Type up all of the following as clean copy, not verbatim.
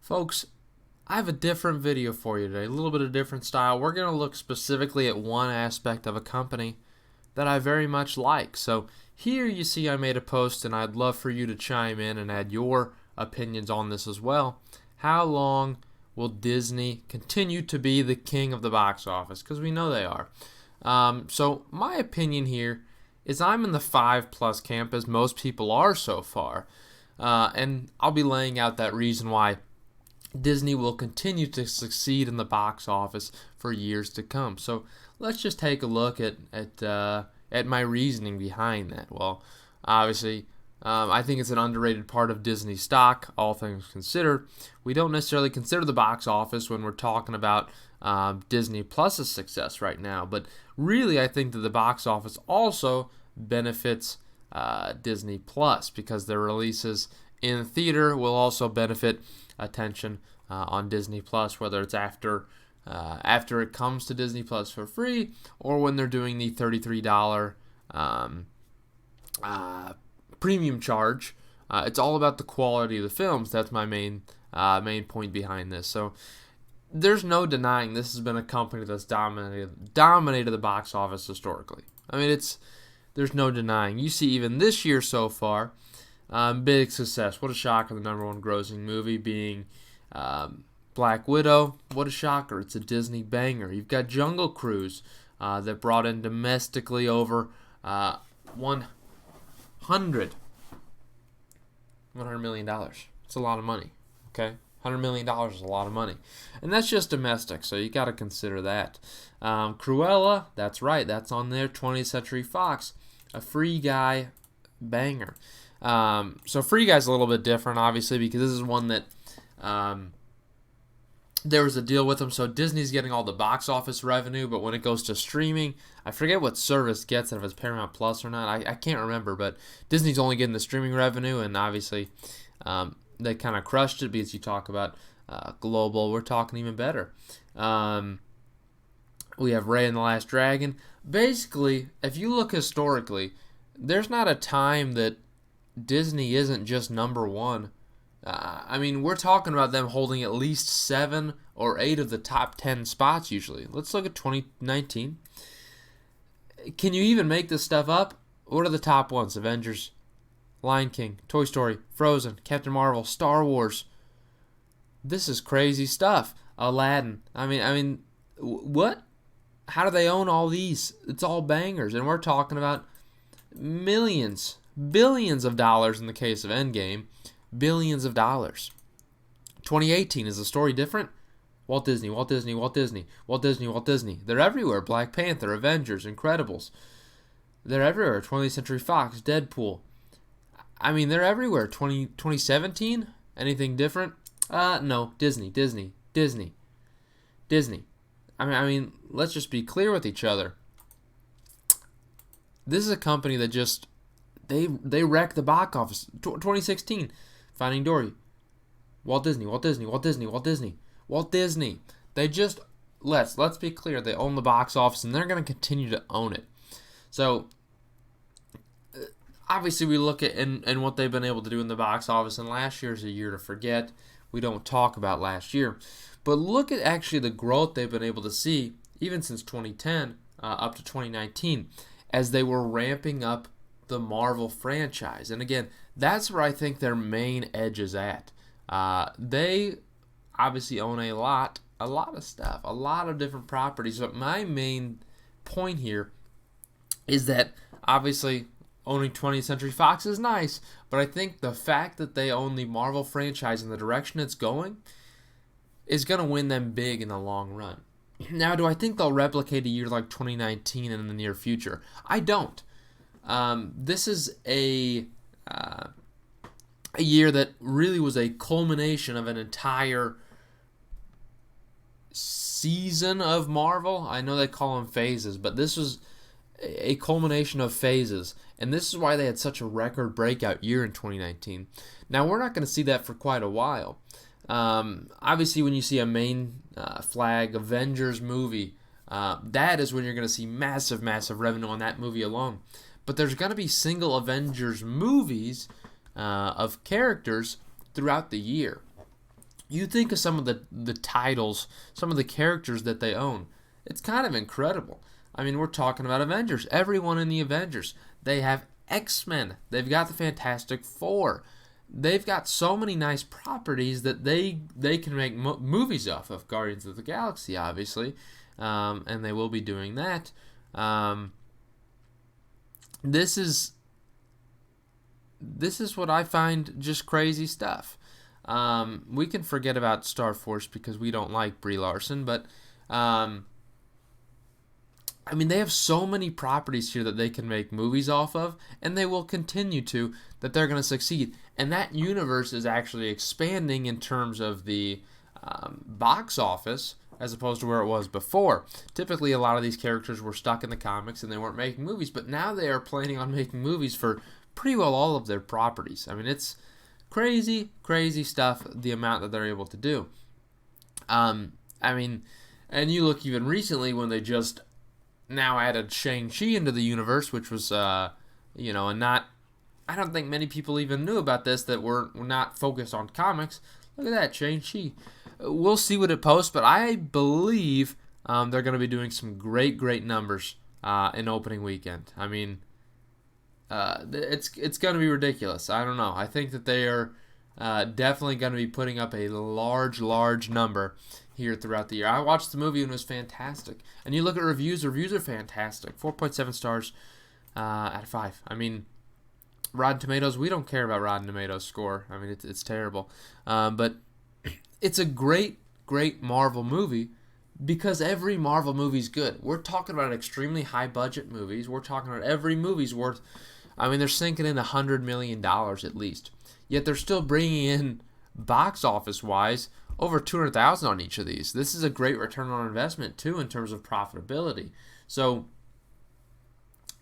Folks, I have a different video for you today, a little bit of different style. We're going to look specifically at one aspect of a company that I very much like. So here you see I made a post, and I'd love for you to chime in and add your opinions on this as well. How long will Disney continue to be the king of the box office? Because we know they are. So my opinion here is I'm in the 5+ camp, as most people are so far. And I'll be laying out that reason why Disney will continue to succeed in the box office for years to come. So let's just take a look at my reasoning behind that. Well, obviously, I think it's an underrated part of Disney stock, all things considered. We don't necessarily consider the box office when we're talking about Disney Plus's success right now, but really I think that the box office also benefits Disney Plus because their releases in theater will also benefit attention on Disney Plus, whether it's after it comes to Disney Plus for free or when they're doing the $33 premium charge. It's all about the quality of the films. That's my main point behind this. So there's no denying this has been a company that's dominated the box office historically. I mean, there's no denying. You see, even this year so far, big success. What a shocker! The #1 grossing movie being Black Widow. What a shocker! It's a Disney banger. You've got Jungle Cruise that brought in domestically over $100 million. It's a lot of money. Okay, $100 million is a lot of money, and that's just domestic. So you got to consider that. Cruella, that's right. That's on their 20th Century Fox, a Free Guy banger. So Free Guy's a little bit different, obviously, because this is one that there was a deal with them. So Disney's getting all the box office revenue, but when it goes to streaming, I forget what service gets it, if it's Paramount Plus or not. I can't remember, but Disney's only getting the streaming revenue, and obviously they kind of crushed it because you talk about global. We're talking even better. We have Raya and the Last Dragon. Basically, if you look historically, there's not a time that Disney isn't just #1. I mean, we're talking about them holding at least 7 or 8 of the top 10 spots usually. Let's look at 2019. Can you even make this stuff up? What are the top ones? Avengers, Lion King, Toy Story, Frozen, Captain Marvel, Star Wars. This is crazy stuff. Aladdin. I mean, what? How do they own all these? It's all bangers, and we're talking about millions, billions of dollars in the case of Endgame. Billions of dollars. 2018, is the story different? Walt Disney, Walt Disney, Walt Disney, Walt Disney, Walt Disney. They're everywhere. Black Panther, Avengers, Incredibles. They're everywhere. 20th Century Fox, Deadpool. I mean, they're everywhere. 2017, anything different? No. Disney. I mean, let's just be clear with each other. This is a company that just they wreck the box office. 2016, Finding Dory, Walt Disney. They just let's be clear. They own the box office, and they're going to continue to own it. So obviously, we look at and what they've been able to do in the box office. And last year's a year to forget. We don't talk about last year, but look at actually the growth they've been able to see even since 2010 up to 2019, as they were ramping up the Marvel franchise. And again, that's where I think their main edge is at. They obviously own a lot of stuff, a lot of different properties. But my main point here is that obviously owning 20th Century Fox is nice, but I think the fact that they own the Marvel franchise and the direction it's going is going to win them big in the long run. Now, do I think they'll replicate a year like 2019 in the near future? I don't. This is a year that really was a culmination of an entire season of Marvel. I know they call them phases, but this was a culmination of phases, and this is why they had such a record breakout year in 2019. Now, we're not going to see that for quite a while. Obviously, when you see a main flag Avengers movie, that is when you're going to see massive revenue on that movie alone. But there's going to be single Avengers movies of characters throughout the year. You think of some of the titles, some of the characters that they own. It's kind of incredible. I mean, we're talking about Avengers. Everyone in the Avengers. They have X-Men. They've got the Fantastic Four. They've got so many nice properties that they can make movies off of. Guardians of the Galaxy, obviously, and they will be doing that. This is what I find just crazy stuff. We can forget about Star Force because we don't like Brie Larson, but I mean, they have so many properties here that they can make movies off of, and they will continue to, that they're going to succeed. And that universe is actually expanding in terms of the box office as opposed to where it was before. Typically, a lot of these characters were stuck in the comics and they weren't making movies, but now they are planning on making movies for pretty well all of their properties. I mean, it's crazy, crazy stuff, the amount that they're able to do. I mean, and you look even recently when they just now added Shang-Chi into the universe, which was, and not, I don't think many people even knew about this that were not focused on comics. Look at that, Shang-Chi. We'll see what it posts, but I believe they're going to be doing some great, great numbers in opening weekend. I mean, it's going to be ridiculous. I don't know. I think that they are definitely going to be putting up a large, large number here throughout the year. I watched the movie and it was fantastic. And you look at reviews are fantastic. 4.7 stars out of 5. I mean, Rotten Tomatoes, we don't care about Rotten Tomatoes score. I mean, it's terrible. But it's a great, great Marvel movie because every Marvel movie's good. We're talking about extremely high budget movies. We're talking about every movie's worth, I mean, they're sinking in $100 million at least. Yet they're still bringing in, box office wise, over 200,000 on each of these. This is a great return on investment too in terms of profitability. So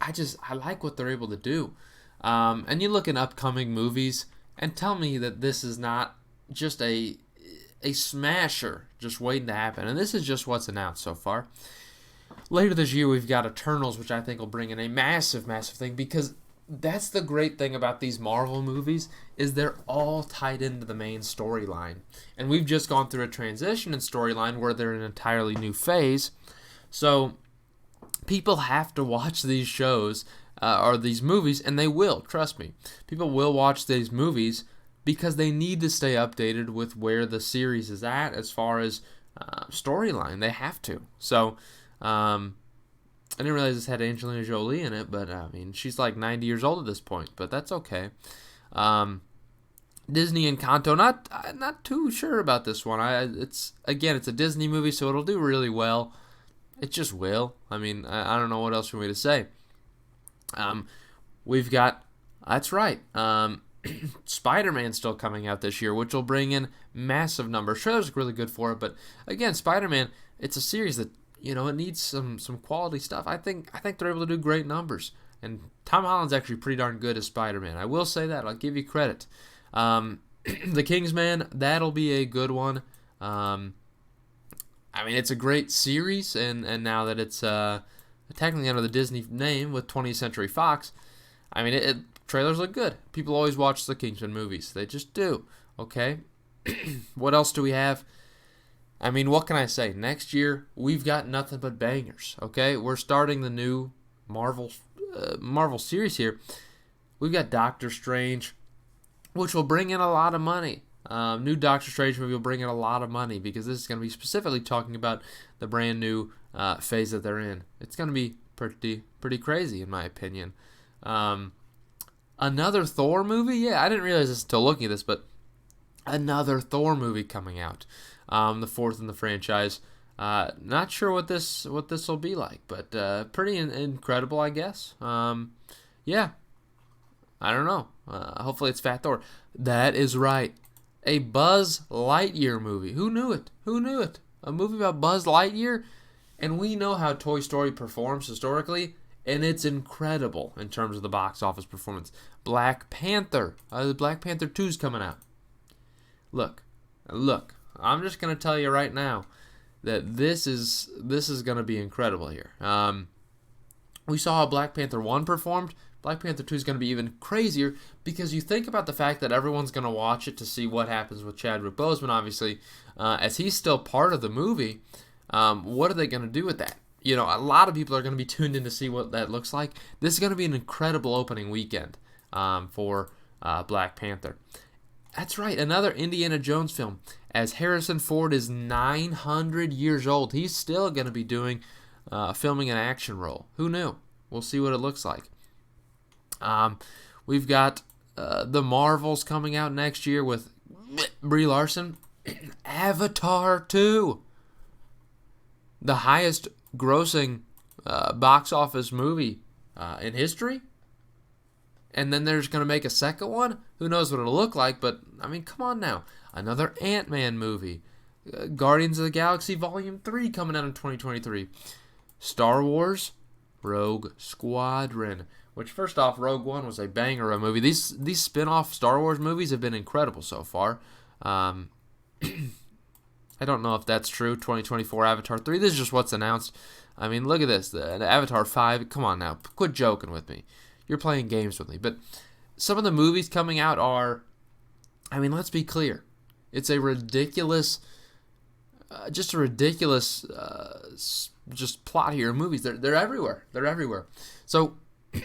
I like what they're able to do. And you look at upcoming movies and tell me that this is not just a smasher just waiting to happen. And this is just what's announced so far. Later this year we've got Eternals, which I think will bring in a massive, massive thing because that's the great thing about these Marvel movies is they're all tied into the main storyline. And we've just gone through a transition in storyline where they're in an entirely new phase. So people have to watch these shows or these movies, and they will, trust me. People will watch these movies because they need to stay updated with where the series is at as far as storyline. They have to. So, I didn't realize this had Angelina Jolie in it, but I mean, she's like 90 years old at this point, but that's okay. Disney Encanto, not too sure about this one. It's a Disney movie, so it'll do really well. It just will. I mean, I don't know what else for me to say. We've got, that's right, Spider-Man still coming out this year, which will bring in massive numbers. Trailers look really good for it, but again, Spider-Man, it's a series that, it needs some quality stuff. I think they're able to do great numbers. And Tom Holland's actually pretty darn good as Spider-Man. I will say that. I'll give you credit. The Kingsman, that'll be a good one. I mean, it's a great series, and now that it's technically under the Disney name with 20th Century Fox, I mean, trailers look good. People always watch the Kingsman movies. They just do. Okay? What else do we have? I mean, what can I say? Next year, we've got nothing but bangers, okay? We're starting the new Marvel series here. We've got Doctor Strange, which will bring in a lot of money. New Doctor Strange movie will bring in a lot of money because this is going to be specifically talking about the brand new phase that they're in. It's going to be pretty crazy, in my opinion. Another Thor movie? Yeah, I didn't realize this until looking at this, but another Thor movie coming out. The fourth in the franchise. Not sure what this will be like, but pretty incredible, I guess. Yeah, I don't know. Hopefully it's Fat Thor. That is right. A Buzz Lightyear movie. Who knew it? A movie about Buzz Lightyear, and we know how Toy Story performs historically, and it's incredible in terms of the box office performance. Black Panther. The Black Panther 2 is coming out. Look. I'm just going to tell you right now that this is going to be incredible here. We saw how Black Panther 1 performed. Black Panther 2 is going to be even crazier because you think about the fact that everyone's going to watch it to see what happens with Chadwick Boseman, obviously, as he's still part of the movie. What are they going to do with that? You know, a lot of people are going to be tuned in to see what that looks like. This is going to be an incredible opening weekend for Black Panther. That's right, another Indiana Jones film. As Harrison Ford is 900 years old, he's still going to be doing filming an action role. Who knew? We'll see what it looks like. We've got the Marvels coming out next year with Brie Larson. Avatar 2. The highest grossing box office movie in history. And then they're just going to make a second one? Who knows what it'll look like, but, I mean, come on now. Another Ant-Man movie. Guardians of the Galaxy Volume 3 coming out in 2023. Star Wars Rogue Squadron. Which, first off, Rogue One was a banger of a movie. These spin-off Star Wars movies have been incredible so far. I don't know if that's true. 2024 Avatar 3. This is just what's announced. I mean, look at this. The Avatar 5. Come on now. Quit joking with me. You're playing games with me. But some of the movies coming out are, I mean, let's be clear. It's a ridiculous, just plot here in movies. They're everywhere. They're everywhere. So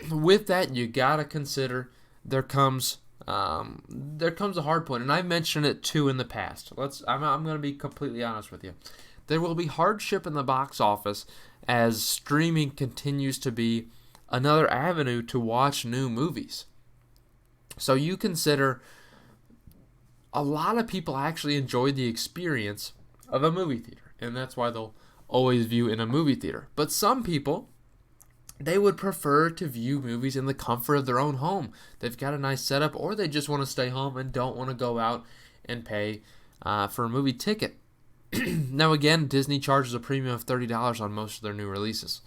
with that, you gotta consider there comes a hard point, and I mentioned it too in the past. I'm going to be completely honest with you. There will be hardship in the box office as streaming continues to be another avenue to watch new movies. So you consider a lot of people actually enjoy the experience of a movie theater, and that's why they'll always view in a movie theater. But some people, they would prefer to view movies in the comfort of their own home. They've got a nice setup, or they just want to stay home and don't want to go out and pay for a movie ticket. Now again, Disney charges a premium of $30 on most of their new releases.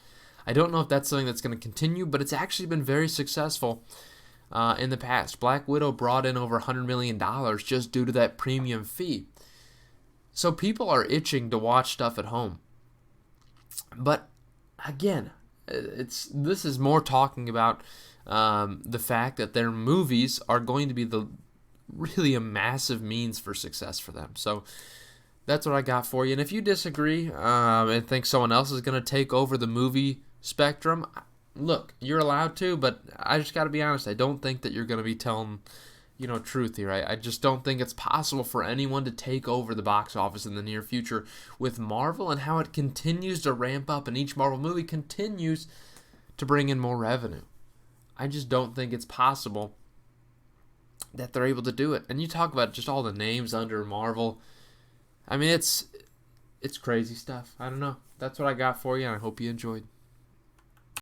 I don't know if that's something that's going to continue, but it's actually been very successful in the past. Black Widow brought in over $100 million just due to that premium fee. So people are itching to watch stuff at home. But again, this is more talking about the fact that their movies are going to be really a massive means for success for them. So that's what I got for you. And if you disagree and think someone else is going to take over the movie spectrum, look, you're allowed to, but I just got to be honest. I don't think that you're going to be telling, truth here. I just don't think it's possible for anyone to take over the box office in the near future with Marvel and how it continues to ramp up and each Marvel movie continues to bring in more revenue. I just don't think it's possible that they're able to do it. And you talk about just all the names under Marvel. I mean, it's crazy stuff. I don't know. That's what I got for you, and I hope you enjoyed.